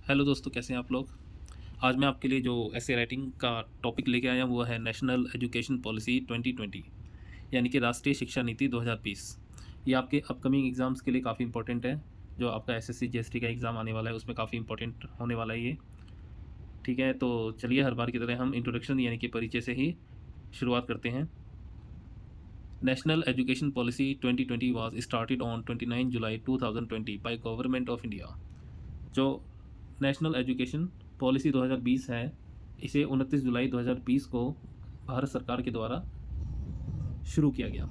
Hello दोस्तों, कैसे हैं आप लोग। आज मैं आपके लिए जो ऐसे राइटिंग का टॉपिक लेके आया वो है नेशनल एजुकेशन पॉलिसी 2020, यानी कि राष्ट्रीय शिक्षा नीति 2020। ये आपके अपकमिंग एग्ज़ाम्स के लिए काफ़ी इंपॉर्टेंट है। जो आपका एसएससी जीएसटी का एग्ज़ाम आने वाला है उसमें काफ़ी इंपॉर्टेंट होने वाला है ये। ठीक है, तो चलिए हर बार की तरह हम इंट्रोडक्शन यानी कि परिचय से ही शुरुआत करते हैं। National education policy 2020 was started on 29 July 2020 by government of India. जो नेशनल एजुकेशन पॉलिसी 2020 है, इसे 29 जुलाई 2020 को भारत सरकार के द्वारा शुरू किया गया।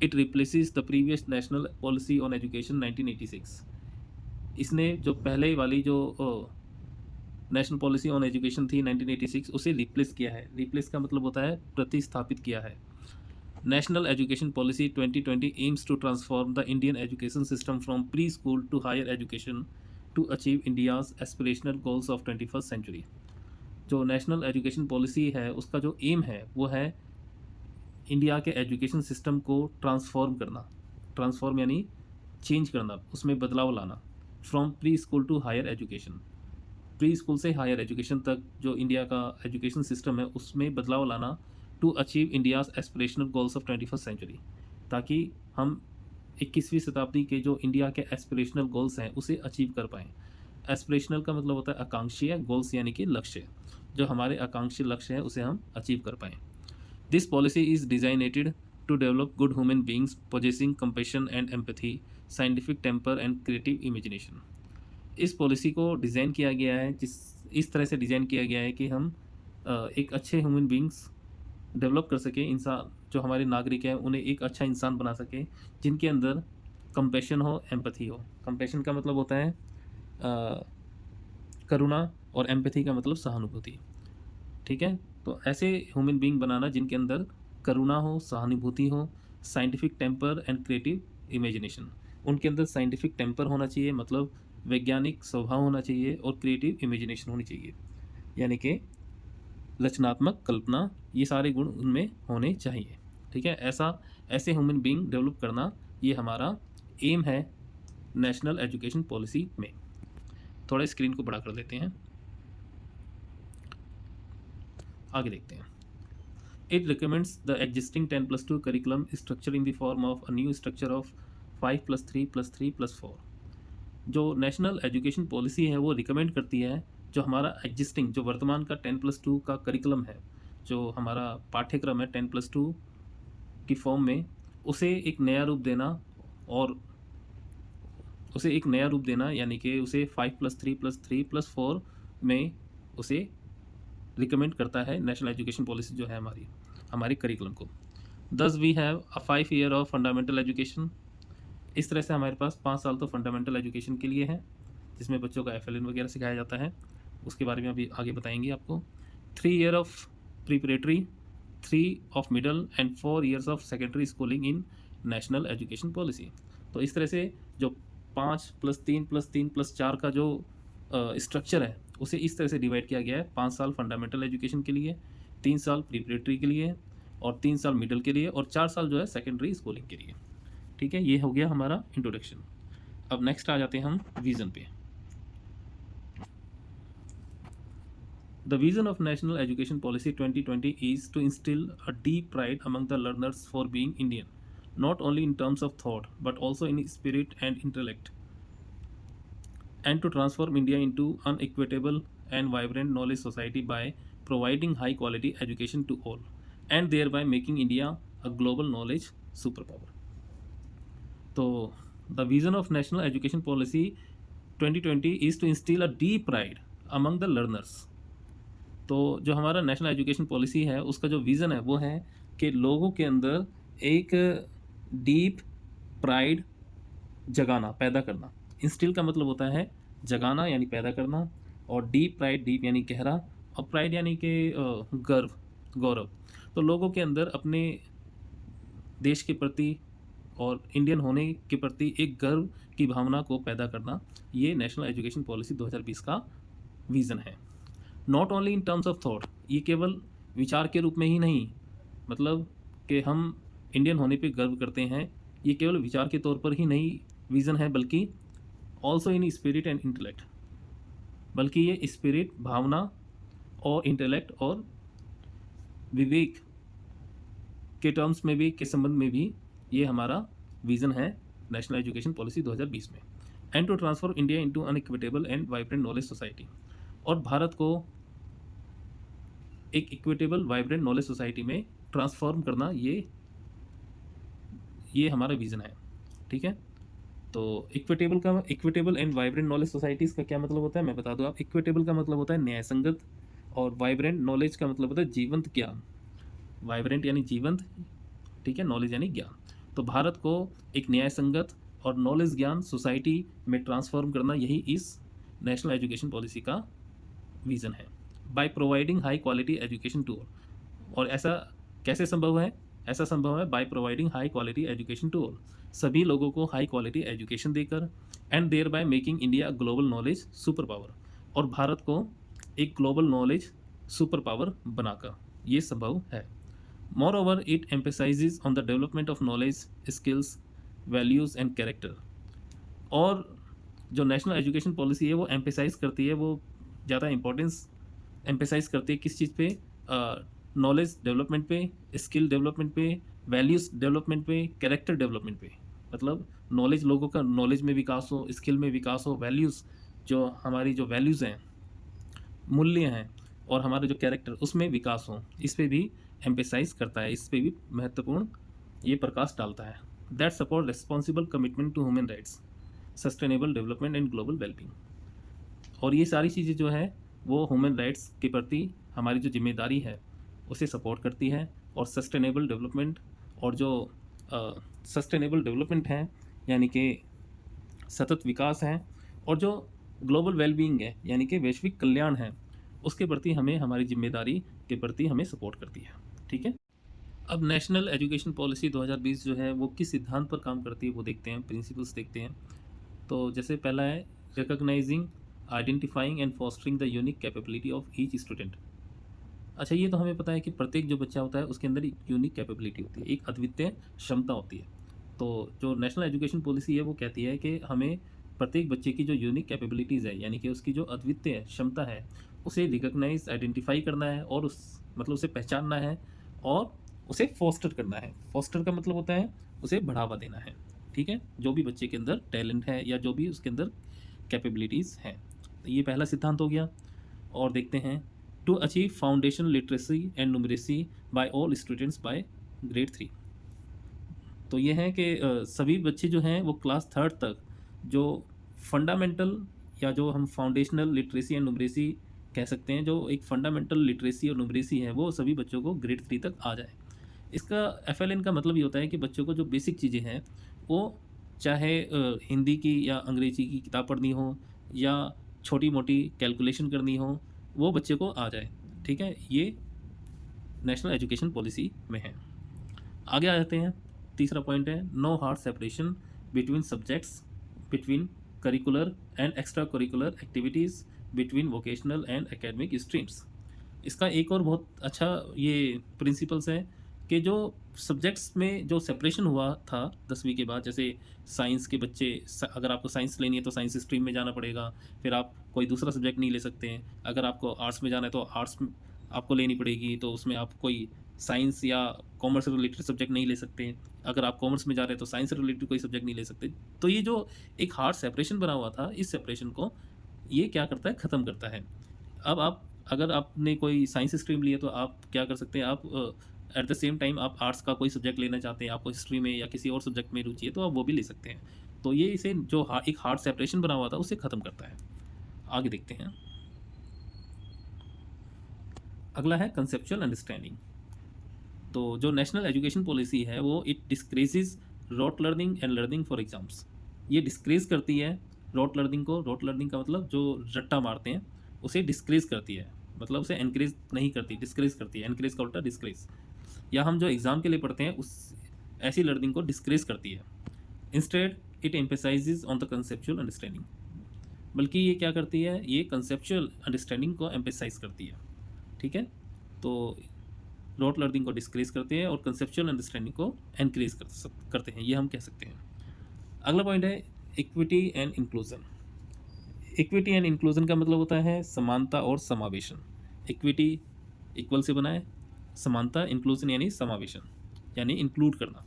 It replaces the previous national policy on education 1986। इसने जो पहले वाली जो नेशनल पॉलिसी ऑन एजुकेशन थी 1986 उसे रिप्लेस किया है। रिप्लेस का मतलब होता है प्रतिस्थापित किया है। National education policy 2020 aims to transform the Indian education system from pre school to higher education to achieve India's aspirational goals of 21st century. जो नेशनल एजुकेशन पॉलिसी है उसका जो एम है वो है इंडिया के एजुकेशन सिस्टम को transform करना। ट्रांसफॉर्म यानी चेंज करना, उसमें बदलाव लाना। From pre school to higher education, pre school से हायर एजुकेशन तक जो इंडिया का एजुकेशन सिस्टम है उसमें बदलाव लाना। To achieve India's aspirational goals of 21st century, ताकि हम 21वीं शताब्दी के जो इंडिया के एस्पिरेशनल गोल्स हैं उसे अचीव कर पाएँ। एस्पिरेशनल का मतलब होता है आकांक्षीय, गोल्स यानी कि लक्ष्य। जो हमारे आकांक्षी लक्ष्य है उसे हम अचीव कर पाएँ। This policy is designated to develop good human beings possessing compassion and empathy, scientific temper and creative imagination. इस पॉलिसी को डिज़ाइन किया गया है, इस तरह से डिज़ाइन किया गया है कि हम एक अच्छे ह्यूमन बींग्स डेवलप कर सकें। इंसान जो हमारे नागरिक हैं उन्हें एक अच्छा इंसान बना सकें जिनके अंदर कंपैशन हो, एम्पैथी हो। कंपैशन का मतलब होता है करुणा, और एम्पैथी का मतलब सहानुभूति। ठीक है, तो ऐसे ह्यूमन बीइंग बनाना जिनके अंदर करुणा हो, सहानुभूति हो, scientific temper and creative imagination. उनके अंदर साइंटिफिक टेम्पर होना चाहिए, मतलब वैज्ञानिक स्वभाव होना चाहिए, और क्रिएटिव इमेजिनेशन होनी चाहिए, यानी कि रचनात्मक कल्पना। ये सारे गुण उनमें होने चाहिए। ठीक है, ऐसे ह्यूमन बीइंग डेवलप करना ये हमारा एम है नेशनल एजुकेशन पॉलिसी में। थोड़ा स्क्रीन को बड़ा कर देते हैं, आगे देखते हैं। It recommends the existing 10+2 curriculum structure in the form of a new structure of 5+3+3+4। जो नेशनल एजुकेशन पॉलिसी है वो रिकमेंड करती है जो हमारा एग्जिस्टिंग, जो वर्तमान का 10+2 का करिकुलम है, जो हमारा पाठ्यक्रम है 10+2 की फॉर्म में, उसे एक नया रूप देना। और उसे एक नया रूप देना यानी कि उसे 5+3+3+4 में उसे रिकमेंड करता है नेशनल एजुकेशन पॉलिसी जो है हमारी करिकुलम को। Thus we have a 5 year of fundamental education. इस तरह से हमारे पास 5 साल तो फंडामेंटल एजुकेशन के लिए है, जिसमें बच्चों का FLN वगैरह सिखाया जाता है। उसके बारे में अभी आगे बताएंगे आपको। 3 year of preparatory, 3 of middle and 4 years of secondary schooling in national education policy. तो इस तरह से जो 5+3+3+4 का जो स्ट्रक्चर है उसे इस तरह से डिवाइड किया गया है। 5 साल फंडामेंटल एजुकेशन के लिए, 3 साल प्रिपरेटरी के लिए, और 3 साल मिडल के लिए, और 4 साल जो है सेकेंडरी स्कूलिंग के लिए। ठीक है, ये हो गया हमारा इंट्रोडक्शन। अब नेक्स्ट आ जाते हैं हम विज़न पे। The vision of national education policy 2020 is to instil a deep pride among the learners for being Indian, not only in terms of thought but also in spirit and intellect, and to transform India into an equitable and vibrant knowledge society by providing high quality education to all, and thereby making India a global knowledge superpower. तो the vision of national education policy 2020 is to instill a deep pride among the learners। तो जो हमारा national education policy है उसका जो vision है वो है कि लोगों के अंदर एक डीप प्राइड जगाना, पैदा करना। इंस्टिल का मतलब होता है जगाना यानी पैदा करना, और डीप प्राइड, डीप यानी गहरा, और प्राइड यानी कि गर्व, गौरव। तो लोगों के अंदर अपने देश के प्रति और इंडियन होने के प्रति एक गर्व की भावना को पैदा करना, ये नेशनल एजुकेशन पॉलिसी 2020 का विज़न है। Not only in terms of thought, ये केवल विचार के रूप में ही नहीं, मतलब कि हम इंडियन होने पे गर्व करते हैं, ये केवल विचार के तौर पर ही नहीं विज़न है, बल्कि also in spirit and intellect, बल्कि ये स्पिरिट, भावना और इंटेलेक्ट और विवेक के टर्म्स में भी, के संबंध में भी ये हमारा विज़न है नेशनल एजुकेशन पॉलिसी 2020 में। And to transform India into an equitable and vibrant knowledge society, और भारत को एक इक्विटेबल वाइब्रेंट नॉलेज सोसाइटी में ट्रांसफॉर्म करना, ये हमारा विज़न है। ठीक है, तो equitable and vibrant knowledge societies का क्या मतलब होता है, मैं बता दूं आप। इक्विटेबल का मतलब होता है न्यायसंगत, और वाइब्रेंट नॉलेज का मतलब होता है जीवंत ज्ञान। वाइब्रेंट यानी जीवंत, ठीक है, नॉलेज यानी ज्ञान। तो भारत को एक न्यायसंगत और नॉलेज ज्ञान सोसाइटी में ट्रांसफॉर्म करना, यही इस नेशनल एजुकेशन पॉलिसी का विज़न है। By providing high quality education to all, और ऐसा कैसे संभव है? ऐसा संभव है by providing high quality education to all, सभी लोगों को हाई क्वालिटी एजुकेशन देकर, and thereby making India global knowledge super power, और भारत को एक ग्लोबल नॉलेज सुपर पावर बनाकर, ये संभव है। More over it emphasises on the development of knowledge, skills, values and character, और जो नेशनल एजुकेशन पॉलिसी है वो एम्फेसाइज करती है, वो ज़्यादा इंपॉर्टेंस एम्फेसाइज करती है किस चीज़ पे? नॉलेज डेवलपमेंट पे, स्किल डेवलपमेंट पे, वैल्यूज़ डेवलपमेंट पे, कैरेक्टर डेवलपमेंट पे। मतलब नॉलेज, लोगों का नॉलेज में विकास हो, स्किल में विकास हो, वैल्यूज़, जो हमारी जो वैल्यूज़ हैं, मूल्य हैं, और हमारे जो कैरेक्टर, उसमें विकास हो, इस पे भी एम्फेसाइज करता है, इस पे भी महत्वपूर्ण ये प्रकाश डालता है। That support responsible commitment to human rights, sustainable development and global wellbeing, और ये सारी चीज़ें जो है वो ह्यूमन राइट्स के प्रति हमारी जो जिम्मेदारी है उसे सपोर्ट करती है, और सस्टेनेबल डेवलपमेंट, और जो सस्टेनेबल डेवलपमेंट है यानी कि सतत विकास है, और जो ग्लोबल वेलबींग है यानी कि वैश्विक कल्याण है, उसके प्रति हमें, हमारी जिम्मेदारी के प्रति हमें सपोर्ट करती है। ठीक है, अब नेशनल एजुकेशन पॉलिसी 2020 जो है वो किस सिद्धांत पर काम करती है वो देखते हैं, प्रिंसिपल्स देखते हैं। तो जैसे पहला है recognising, identifying and fostering the unique capability of each student. अच्छा, ये तो हमें पता है कि प्रत्येक जो बच्चा होता है उसके अंदर एक यूनिक कैपेबिलिटी होती है, एक अद्वितीय क्षमता होती है। तो जो नेशनल एजुकेशन पॉलिसी है वो कहती है कि हमें प्रत्येक बच्चे की जो यूनिक कैपेबिलिटीज़ है, यानी कि उसकी जो अद्वितीय क्षमता है, उसे रिकॉग्नाइज, आइडेंटिफाई करना है, और उसे पहचानना है, और उसे फॉस्टर करना है। फॉस्टर का मतलब होता है उसे बढ़ावा देना है। ठीक है, जो भी बच्चे के अंदर टैलेंट है या जो भी उसके अंदर कैपेबिलिटीज़ हैं। तो ये पहला सिद्धांत हो गया। और देखते हैं, to achieve foundation literacy and numeracy by all students by grade 3। तो ये है कि सभी बच्चे जो हैं वो क्लास 3 तक जो फंडामेंटल, या जो हम फाउंडेशनल लिटरेसी एंड न्यूमरेसी कह सकते हैं, जो एक फंडामेंटल लिटरेसी और न्यूमरेसी है, वो सभी बच्चों को ग्रेड 3 तक आ जाए। इसका FLN का मतलब ये होता है कि बच्चों को जो बेसिक चीज़ें हैं वो, चाहे हिंदी की या अंग्रेजी की किताब पढ़नी हो, या छोटी मोटी कैलकुलेशन करनी हो, वो बच्चे को आ जाए। ठीक है, ये नेशनल एजुकेशन पॉलिसी में है। आगे आ जाते हैं, तीसरा पॉइंट है no hard separation between subjects, between curricular and extra curricular activities, between vocational and academic streams. इसका एक और बहुत अच्छा ये प्रिंसिपल्स है कि जो सब्जेक्ट्स में जो सेपरेशन हुआ था 10वीं के बाद, जैसे साइंस के बच्चे, अगर आपको साइंस लेनी है तो साइंस स्ट्रीम में जाना पड़ेगा, फिर आप कोई दूसरा सब्जेक्ट नहीं ले सकते हैं। अगर आपको आर्ट्स में जाना है तो आर्ट्स आपको लेनी पड़ेगी, तो उसमें आप कोई साइंस या कॉमर्स से रिलेटेड सब्जेक्ट नहीं ले सकते। अगर आप कॉमर्स में जा रहे हैं तो साइंस से रिलेटेड कोई सब्जेक्ट नहीं ले सकते। तो ये जो एक हार्ड सेपरेशन बना हुआ था, इस सेपरेशन को ये क्या करता है, ख़त्म करता है। अब आप, अगर आपने कोई साइंस स्ट्रीम ली है तो आप क्या कर सकते हैं, आप एट द सेम टाइम आप आर्ट्स का कोई सब्जेक्ट लेना चाहते हैं, आपको हिस्ट्री में या किसी और सब्जेक्ट में रुचि है, तो आप वो भी ले सकते हैं। तो ये इसे जो एक हार्ड सेपरेशन बना हुआ था उसे ख़त्म करता है। आगे देखते हैं, अगला है कंसेप्चुअल अंडरस्टैंडिंग। तो जो नेशनल एजुकेशन पॉलिसी है वो it discourages rote learning and learning for exams. ये डिस्क्रेज करती है रोट लर्निंग को। रोट लर्निंग का मतलब जो रट्टा मारते हैं उसे डिस्क्रेज करती है, मतलब उसे एनकरेज नहीं करती, डिस्करेज करती है। एनकरेज का उल्टा डिस्करेज। या हम जो एग्ज़ाम के लिए पढ़ते हैं उस ऐसी लर्निंग को डिस्करेज करती है। Instead it emphasises on the conceptual understanding. बल्कि ये क्या करती है, ये कंसेप्चुअल अंडरस्टैंडिंग को एम्फेसाइज करती है। ठीक है, तो रोट लर्निंग को डिस्करेज करते हैं और कंसेप्चुअल अंडरस्टैंडिंग को एनकरेज करते हैं, ये हम कह सकते हैं। अगला पॉइंट है equity and inclusion. Equity and inclusion का मतलब होता है समानता और समावेशन। इक्विटी इक्वल से बना है, समानता इंक्लूजन यानी समावेशन यानी इंक्लूड करना।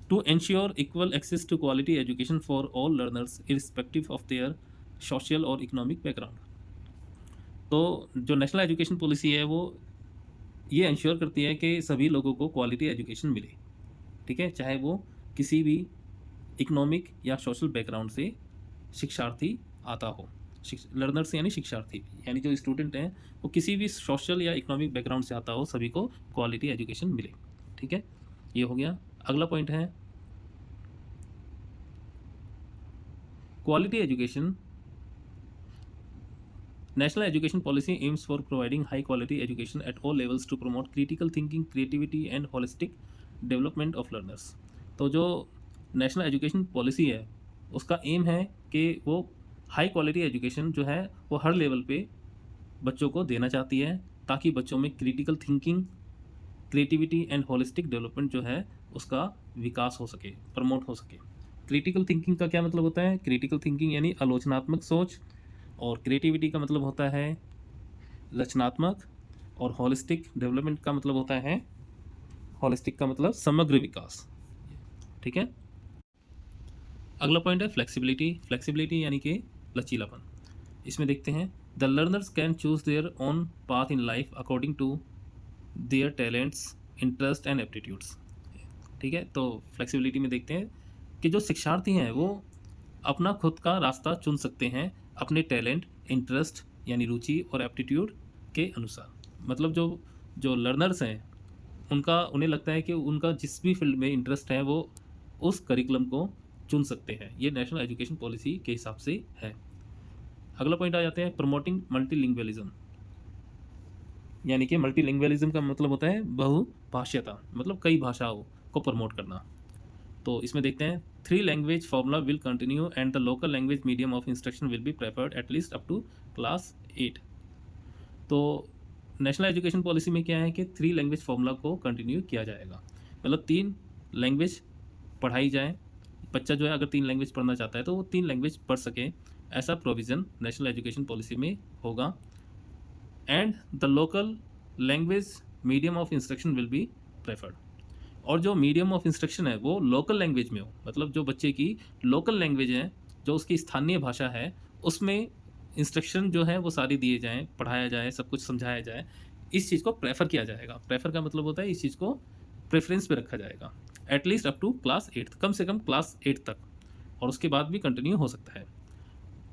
To ensure equal access to quality education for all learners irrespective of their social और इकोनॉमिक बैकग्राउंड। तो जो नेशनल एजुकेशन पॉलिसी है वो ये इंश्योर करती है कि सभी लोगों को क्वालिटी एजुकेशन मिले, ठीक है, चाहे वो किसी भी इकोनॉमिक या सोशल बैकग्राउंड से शिक्षार्थी आता हो। लर्नर्स यानी शिक्षार्थी, यानी जो स्टूडेंट हैं वो किसी भी सोशल या इकोनॉमिक बैकग्राउंड से आता हो, सभी को क्वालिटी एजुकेशन मिले, ठीक है। ये हो गया। अगला पॉइंट है quality education. National Education Policy aims for providing high quality education at all levels to promote critical thinking, creativity and holistic development of learners। तो जो नेशनल एजुकेशन पॉलिसी है उसका एम है कि वो हाई क्वालिटी एजुकेशन जो है वो हर लेवल पे बच्चों को देना चाहती है, ताकि बच्चों में critical thinking, creativity and holistic development जो है उसका विकास हो सके, प्रमोट हो सके। क्रिटिकल थिंकिंग का क्या मतलब होता है? क्रिटिकल थिंकिंग यानी आलोचनात्मक सोच, और क्रिएटिविटी का मतलब होता है रचनात्मक, और होलिस्टिक डेवलपमेंट का मतलब होता है, होलिस्टिक का मतलब समग्र विकास, ठीक है। अगला पॉइंट है फ्लेक्सिबिलिटी। फ्लेक्सिबिलिटी यानी कि लचीलापन। इसमें देखते हैं the learners can choose their own path in life according to their talents, interest and aptitudes, ठीक है। तो फ्लेक्सिबिलिटी में देखते हैं कि जो शिक्षार्थी हैं वो अपना खुद का रास्ता चुन सकते हैं अपने टैलेंट, इंटरेस्ट यानी रुचि और एप्टीट्यूड के अनुसार। मतलब जो लर्नर्स हैं उन्हें लगता है कि उनका जिस भी फील्ड में इंटरेस्ट है वो उस करिकुलम को चुन सकते हैं। ये नेशनल एजुकेशन पॉलिसी के हिसाब से है। अगला पॉइंट आ जाते हैं प्रमोटिंग मल्टीलिंगुअलिज्म, यानी कि मल्टीलिंगुअलिज्म का मतलब होता है बहुभाषीयता, मतलब कई भाषाओं को प्रमोट करना। तो इसमें देखते हैं 3 language formula will continue and the local language medium of instruction will be preferred at least up to class 8। तो नेशनल एजुकेशन पॉलिसी में क्या है कि 3 लैंग्वेज फॉर्मूला को कंटिन्यू किया जाएगा, मतलब 3 लैंग्वेज पढ़ाई जाए। बच्चा जो है अगर 3 लैंग्वेज पढ़ना चाहता है तो वो 3 लैंग्वेज पढ़ सके, ऐसा प्रोविज़न नेशनल एजुकेशन पॉलिसी में होगा। And the local language medium of instruction will be preferred, और जो मीडियम ऑफ इंस्ट्रक्शन है वो लोकल लैंग्वेज में हो, मतलब जो बच्चे की लोकल लैंग्वेज है, जो उसकी स्थानीय भाषा है, उसमें इंस्ट्रक्शन जो है वो सारी दिए जाएँ, पढ़ाया जाए, सब कुछ समझाया जाए। इस चीज़ को प्रेफर किया जाएगा। प्रेफर का मतलब होता है इस चीज़ को प्रेफरेंस पे रखा जाएगा। एटलीस्ट अप टू क्लास 8, कम से कम क्लास 8 तक, और उसके बाद भी कंटिन्यू हो सकता है,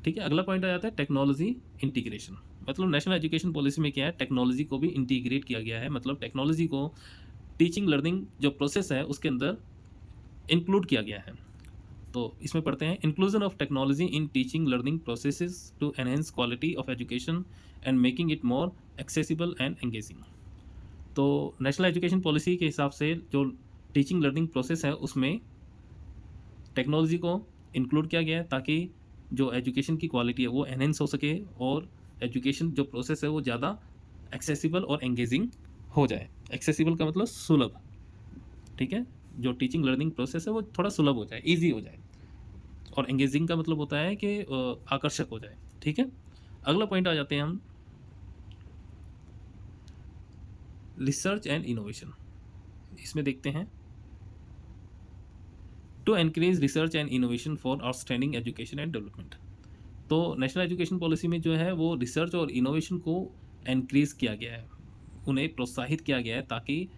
ठीक है। अगला पॉइंट आ जाता है टेक्नोलॉजी इंटीग्रेशन। मतलब नेशनल एजुकेशन पॉलिसी में क्या है, टेक्नोलॉजी को भी इंटीग्रेट किया गया है, मतलब टेक्नोलॉजी को टीचिंग लर्निंग जो प्रोसेस है उसके अंदर इंक्लूड किया गया है। तो इसमें पढ़ते हैं inclusion of technology in teaching learning processes to enhance quality of education and making it more accessible and engaging. तो नेशनल एजुकेशन पॉलिसी के हिसाब से जो टीचिंग लर्निंग प्रोसेस है उसमें टेक्नोलॉजी को इंक्लूड किया गया है, ताकि जो एजुकेशन की क्वालिटी है वो एनहेंस हो सके, और एजुकेशन जो प्रोसेस है वो ज़्यादा एक्सेसिबल और एंगेजिंग हो जाए। एक्सेसिबल का मतलब सुलभ, ठीक है। जो टीचिंग लर्निंग प्रोसेस है वो थोड़ा सुलभ हो जाए, इजी हो जाए, और एंगेजिंग का मतलब होता है कि आकर्षक हो जाए, ठीक है। अगला पॉइंट आ जाते हैं हम रिसर्च एंड इनोवेशन। इसमें देखते हैं to encourage research and innovation for outstanding education and development. तो नेशनल एजुकेशन पॉलिसी में जो है वो रिसर्च और इनोवेशन को एनकरेज किया गया है, उन्हें प्रोत्साहित किया गया है, ताकि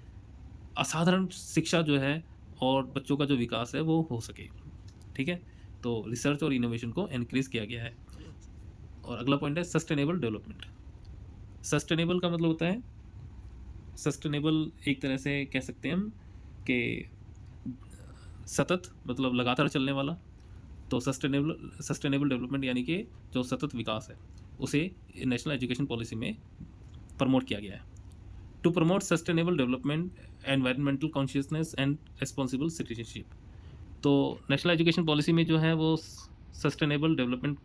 असाधारण शिक्षा जो है और बच्चों का जो विकास है वो हो सके, ठीक है। तो रिसर्च और इनोवेशन को एनकरेज किया गया है। और अगला पॉइंट है सस्टेनेबल डेवलपमेंट। सस्टेनेबल का मतलब होता है, सस्टेनेबल एक तरह से कह सकते हैं हम कि सतत, मतलब लगातार चलने वाला। तो सस्टेनेबल डेवलपमेंट यानी कि जो सतत विकास है उसे नेशनल एजुकेशन पॉलिसी में प्रमोट किया गया है। To promote sustainable development, environmental consciousness and responsible citizenship. तो नेशनल एजुकेशन पॉलिसी में जो है वो सस्टेनेबल डेवलपमेंट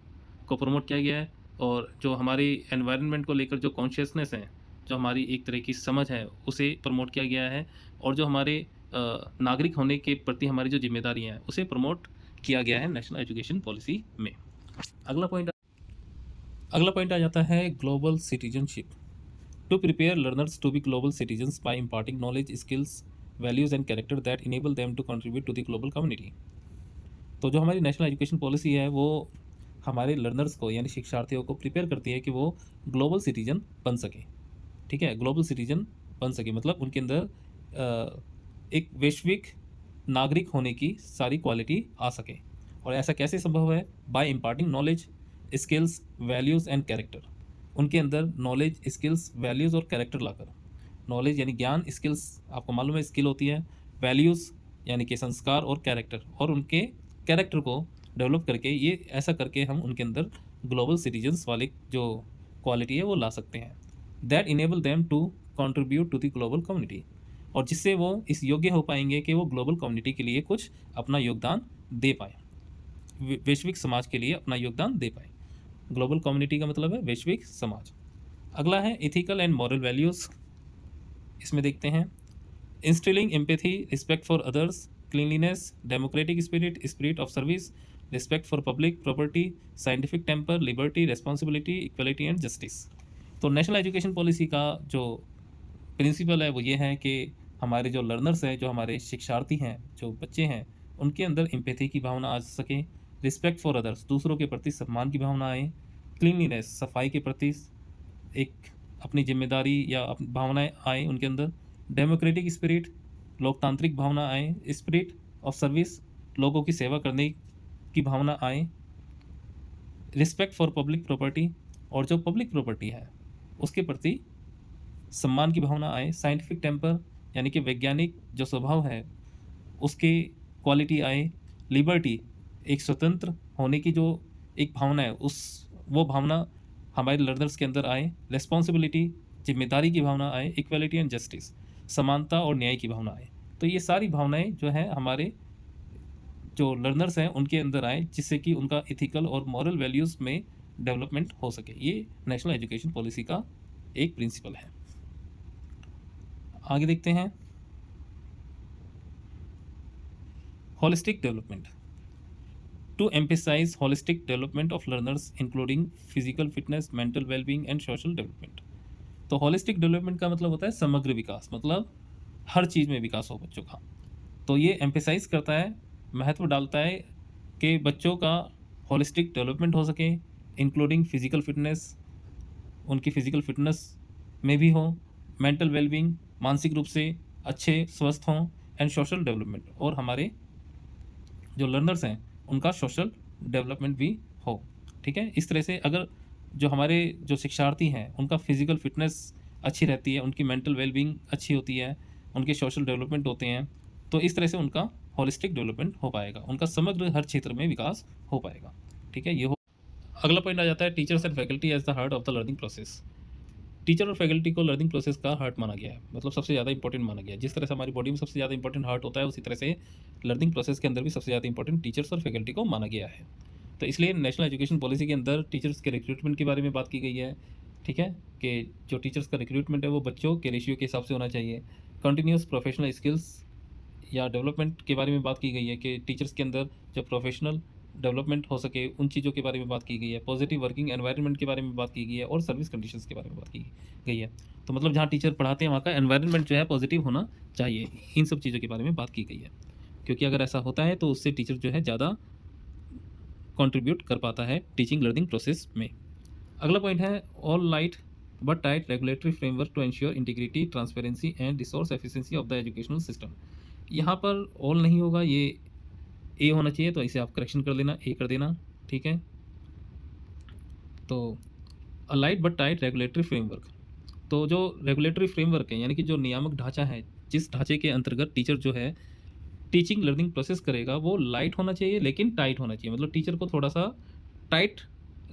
को प्रमोट किया गया है, और जो हमारी एनवायरनमेंट को लेकर जो कॉन्शियसनेस है, जो हमारी एक तरह की समझ है, उसे प्रमोट किया गया है, और जो हमारे नागरिक होने के प्रति हमारी जो जिम्मेदारियाँ हैं उसे प्रमोट किया गया है नेशनल एजुकेशन पॉलिसी में। अगला पॉइंट अगला पॉइंट आ जाता है global citizenship. To prepare learners to be global citizens by imparting knowledge, skills, values and character that enable them to contribute to the global community. तो जो हमारी नेशनल एजुकेशन पॉलिसी है वो हमारे लर्नर्स को यानी शिक्षार्थियों को प्रिपेयर करती है कि वो ग्लोबल सिटीजन बन सके। ठीक है, ग्लोबल सिटीजन बन सके मतलब उनके अंदर एक वैश्विक नागरिक होने की सारी क्वालिटी आ सके। और ऐसा कैसे संभव है? By imparting knowledge, skills, values and character. उनके अंदर नॉलेज, स्किल्स, वैल्यूज़ और कैरेक्टर लाकर। नॉलेज यानी ज्ञान, स्किल्स आपको मालूम है स्किल होती है, वैल्यूज़ यानी कि संस्कार और कैरेक्टर, और उनके कैरेक्टर को डेवलप करके ये ऐसा करके हम उनके अंदर ग्लोबल सिटीजन्स वाली जो क्वालिटी है वो ला सकते हैं। That enable them to contribute to the global community, और जिससे वो इस योग्य हो पाएंगे कि वो ग्लोबल कम्युनिटी के लिए कुछ अपना योगदान दे पाए, वैश्विक समाज के लिए अपना योगदान दे पाए। ग्लोबल कम्युनिटी का मतलब है वैश्विक समाज। अगला है इथिकल एंड मॉरल वैल्यूज़। इसमें देखते हैं instilling empathy, respect for others, cleanliness, democratic spirit, spirit of service, respect for public property, scientific temper, liberty, responsibility, equality and justice. तो नेशनल एजुकेशन पॉलिसी का जो प्रिंसिपल है वो ये है कि हमारे जो लर्नर्स हैं, जो हमारे शिक्षार्थी हैं, जो बच्चे हैं, उनके अंदर एम्पैथी की भावना आ सके, रिस्पेक्ट फॉर अदर्स, दूसरों के प्रति सम्मान की भावना आए, क्लीनलीनेस, सफाई के प्रति एक अपनी जिम्मेदारी या भावनाएं आए उनके अंदर, डेमोक्रेटिक स्पिरिट, लोकतांत्रिक भावना आए, स्पिरिट ऑफ सर्विस, लोगों की सेवा करने की भावना आए, रिस्पेक्ट फॉर पब्लिक प्रॉपर्टी, और जो पब्लिक प्रॉपर्टी है उसके प्रति सम्मान की भावना आए, साइंटिफिक टेम्पर यानी कि वैज्ञानिक जो स्वभाव है उसकी क्वालिटी आए, लिबर्टी एक स्वतंत्र होने की जो एक भावना है उस वो भावना हमारे लर्नर्स के अंदर आए, रिस्पॉन्सिबिलिटी जिम्मेदारी की भावना आए, इक्वलिटी एंड जस्टिस समानता और न्याय की भावना आए। तो ये सारी भावनाएं जो है हमारे जो लर्नर्स हैं उनके अंदर आए, जिससे कि उनका इथिकल और मॉरल वैल्यूज़ में डेवलपमेंट हो सके। ये नेशनल एजुकेशन पॉलिसी का एक प्रिंसिपल है। आगे देखते हैं holistic development. To emphasize holistic development of learners including physical fitness, mental wellbeing and social development. तो होलिस्टिक डेवलपमेंट का मतलब होता है समग्र विकास, मतलब हर चीज़ में विकास हो बच्चों का। तो ये एम्फेसाइज करता है, महत्व डालता है कि बच्चों का होलिस्टिक डेवलपमेंट हो सके, इंक्लूडिंग फिजिकल फिटनेस, उनकी फिजिकल फिटनेस में भी हो, मेंटल वेलबींग मानसिक रूप से अच्छे स्वस्थ हों, एंड सोशल डेवलपमेंट, और हमारे जो लर्नर्स हैं उनका सोशल डेवलपमेंट भी हो। ठीक है, इस तरह से अगर जो हमारे जो शिक्षार्थी हैं उनका फिजिकल फिटनेस अच्छी रहती है, उनकी मेंटल वेलबींग अच्छी होती है, उनके सोशल डेवलपमेंट होते हैं, तो इस तरह से उनका होलिस्टिक डेवलपमेंट हो पाएगा, उनका समग्र हर क्षेत्र में विकास हो पाएगा। ठीक है, ये हो। अगला पॉइंट आ जाता है teachers and faculty as the heart of the learning process. Teacher और फैकल्टी को लर्निंग प्रोसेस का हार्ट माना गया है, मतलब सबसे ज़्यादा इंपॉर्टेंट माना गया है। जिस तरह से हमारी बॉडी में सबसे ज़्यादा इंपॉर्टेंट हार्ट होता है, उसी तरह से लर्निंग प्रोसेस के अंदर भी सबसे ज़्यादा इंपॉर्टेंट टीचर्स और फैकल्टी को माना गया है। तो इसलिए नेशनल एजुकेशन पॉलिसी के अंदर टीचर्स के रिक्रूटमेंट के बारे में बात की गई है। ठीक है, कि जो टीचर्स का रिक्रूटमेंट है वो बच्चों के रेशियो के हिसाब से होना चाहिए। कंटिन्यूस प्रोफेशनल स्किल्स या डेवलपमेंट के बारे में बात की गई है कि टीचर्स के अंदर जो प्रोफेशनल डेवलपमेंट हो सके उन चीज़ों के बारे में बात की गई है। पॉजिटिव वर्किंग एनवायरनमेंट के बारे में बात की गई है, और सर्विस कंडीशंस के बारे में बात की गई है। तो मतलब जहाँ टीचर पढ़ाते हैं वहाँ का एनवायरनमेंट जो है पॉजिटिव होना चाहिए। इन सब चीज़ों के बारे में बात की गई है, क्योंकि अगर ऐसा होता है तो उससे टीचर जो है ज़्यादा कंट्रीब्यूट कर पाता है टीचिंग लर्निंग प्रोसेस में। अगला पॉइंट है all light but tight regulatory framework to ensure integrity, transparency and resource efficiency of the educational system. यहाँ पर ऑल नहीं होगा, ये ए होना चाहिए, तो इसे आप करेक्शन कर लेना, ए कर देना। ठीक है, तो a light but tight regulatory framework. तो जो रेगुलेटरी फ्रेमवर्क है यानी कि जो नियामक ढांचा है, जिस ढांचे के अंतर्गत टीचर जो है टीचिंग लर्निंग प्रोसेस करेगा, वो लाइट होना चाहिए लेकिन टाइट होना चाहिए। मतलब टीचर को थोड़ा सा टाइट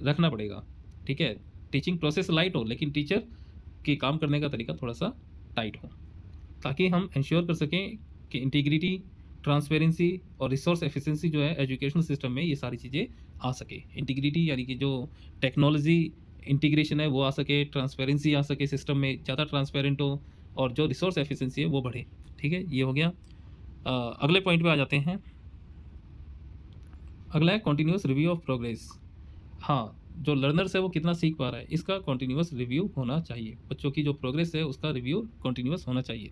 रखना पड़ेगा। ठीक है, टीचिंग प्रोसेस लाइट हो लेकिन टीचर के काम करने का तरीका थोड़ा सा टाइट हो, ताकि हम इंश्योर कर सकें कि इंटीग्रिटी, ट्रांसपेरेंसी और रिसोर्स एफिशिएंसी जो है एजुकेशनल सिस्टम में ये सारी चीज़ें आ सके। इंटीग्रिटी यानी कि जो टेक्नोलॉजी इंटीग्रेशन है वो आ सके, ट्रांसपेरेंसी आ सके, सिस्टम में ज़्यादा ट्रांसपेरेंट हो, और जो रिसोर्स एफिशिएंसी है वो बढ़े। ठीक है, ये हो गया। अगले पॉइंट पे आ जाते हैं। अगला है कंटिन्यूस रिव्यू ऑफ प्रोग्रेस। हाँ, जो लर्नर्स है वो कितना सीख पा रहा है, इसका कंटिन्यूअस रिव्यू होना चाहिए। बच्चों की जो प्रोग्रेस है उसका रिव्यू कंटिन्यूअस होना चाहिए।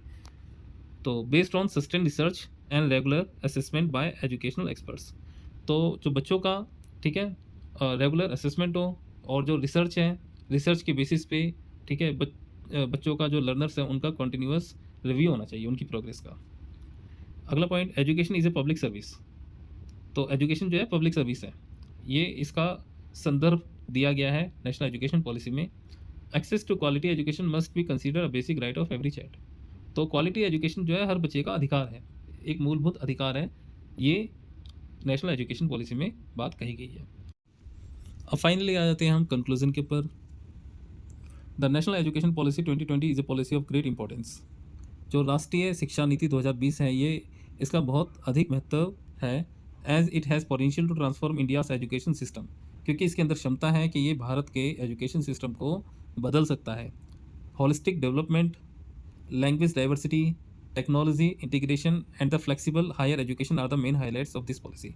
तो based on sustain research and regular assessment bye educational experts. तो जो बच्चों का, ठीक है, रेगुलर असेसमेंट हो और जो रिसर्च है, रिसर्च के बेसिस पे, ठीक है, बच्चों का जो लर्नर्स है उनका कंटिन्यूअस रिव्यू होना चाहिए उनकी प्रोग्रेस का। अगला point, education is a public service. तो एजुकेशन जो है पब्लिक सर्विस है, ये इसका संदर्भ दिया गया है नेशनल एजुकेशन पॉलिसी में। Access to quality education must be consider a basic right of every child. तो क्वालिटी एजुकेशन जो है हर बच्चे का अधिकार है, एक मूलभूत अधिकार है, ये नेशनल एजुकेशन पॉलिसी में बात कही गई है। अब फाइनली आ जाते हैं हम कंक्लूजन के ऊपर। The national education policy 2020 is a policy of great importance. जो राष्ट्रीय शिक्षा नीति 2020 है, ये इसका बहुत अधिक महत्व है, as it has potential to transform India's education system, क्योंकि इसके अंदर क्षमता है कि ये भारत के एजुकेशन सिस्टम को बदल सकता है। Holistic development, language diversity, technology integration and the flexible higher education are the main highlights of this policy.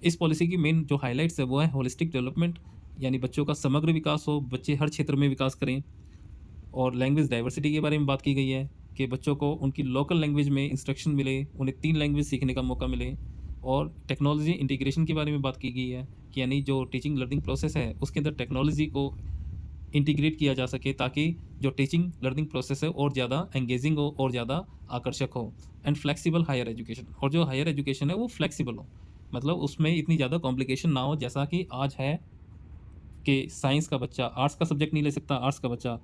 इस पॉलिसी की मेन जो हाईलाइट्स है वो है होलिस्टिक डेवलपमेंट, यानी बच्चों का समग्र विकास हो, बच्चे हर क्षेत्र में विकास करें। और लैंग्वेज डाइवर्सिटी के बारे में बात की गई है कि बच्चों को उनकी लोकल लैंग्वेज में इंस्ट्रक्शन मिले, उन्हें 3 लैंग्वेज सीखने का मौका मिले। और टेक्नोलॉजी इंटीग्रेशन के बारे में बात की गई है कि यानी जो टीचिंग लर्निंग प्रोसेस है उसके अंदर टेक्नोलॉजी को इंटीग्रेट किया जा सके, ताकि जो टीचिंग लर्निंग प्रोसेस है और ज़्यादा एंगेजिंग हो और ज़्यादा आकर्षक हो। एंड फ्लेक्सिबल हायर एजुकेशन, और जो हायर एजुकेशन है वो फ्लेक्सिबल हो, मतलब उसमें इतनी ज़्यादा कॉम्प्लिकेशन ना हो, जैसा कि आज है कि साइंस का बच्चा आर्ट्स का सब्जेक्ट नहीं ले सकता, आर्ट्स का बच्चा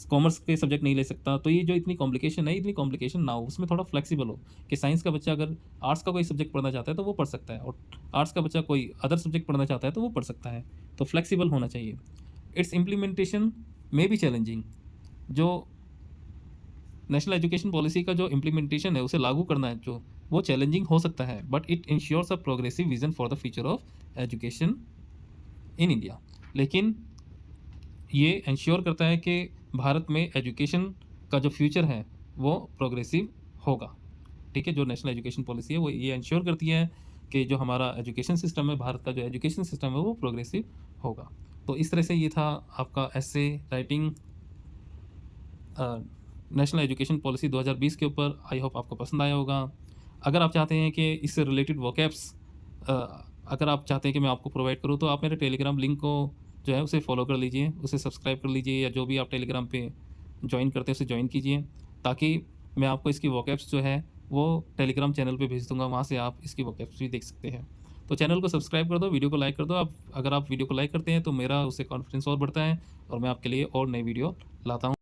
कॉमर्स के सब्जेक्ट नहीं ले सकता। तो ये जो इतनी कॉम्प्लिकेशन है, इतनी कॉम्प्लिकेशन ना हो, उसमें थोड़ा फ्लेक्सिबल हो कि साइंस का बच्चा अगर आर्ट्स का कोई सब्जेक्ट पढ़ना चाहता है तो वो पढ़ सकता है, और आर्ट्स का बच्चा कोई अदर सब्जेक्ट पढ़ना चाहता है तो वो पढ़ सकता है। तो फ्लेक्सिबल होना चाहिए। इट्स इम्प्लीमेंटेशन में भी चैलेंजिंग। जो नेशनल एजुकेशन पॉलिसी का जो इम्प्लीमेंटेशन है, उसे लागू करना है जो, वो चैलेंजिंग हो सकता है, but it ensures a progressive vision for the future of education in India. लेकिन ये इंश्योर करता है कि भारत में एजुकेशन का जो फ्यूचर है वो प्रोग्रेसिव होगा। ठीक है, जो नेशनल एजुकेशन पॉलिसी है वो ये इंश्योर करती है कि जो हमारा एजुकेशन सिस्टम है, भारत का जो एजुकेशन सिस्टम है वो प्रोग्रेसिव होगा। तो इस तरह से ये था आपका essay writing national education policy 2020 के ऊपर। आई होप आपको पसंद आया होगा। अगर आप चाहते हैं कि इससे रिलेटेड वोकैब्स अगर आप चाहते हैं कि मैं आपको प्रोवाइड करूँ, तो आप मेरे टेलीग्राम लिंक को जो है उसे फॉलो कर लीजिए, उसे सब्सक्राइब कर लीजिए, या जो भी आप टेलीग्राम पे ज्वाइन करते हैं उसे ज्वाइन कीजिए, ताकि मैं आपको इसकी वोकैब्स जो है वो टेलीग्राम चैनल पे भेज दूँगा, वहाँ से आप इसकी वोकैब्स भी देख सकते हैं। तो चैनल को सब्सक्राइब कर दो, वीडियो को लाइक कर दो। आप अगर आप वीडियो को लाइक करते हैं तो मेरा उससे कॉन्फिडेंस और बढ़ता है और मैं आपके लिए और नई वीडियो लाता हूँ।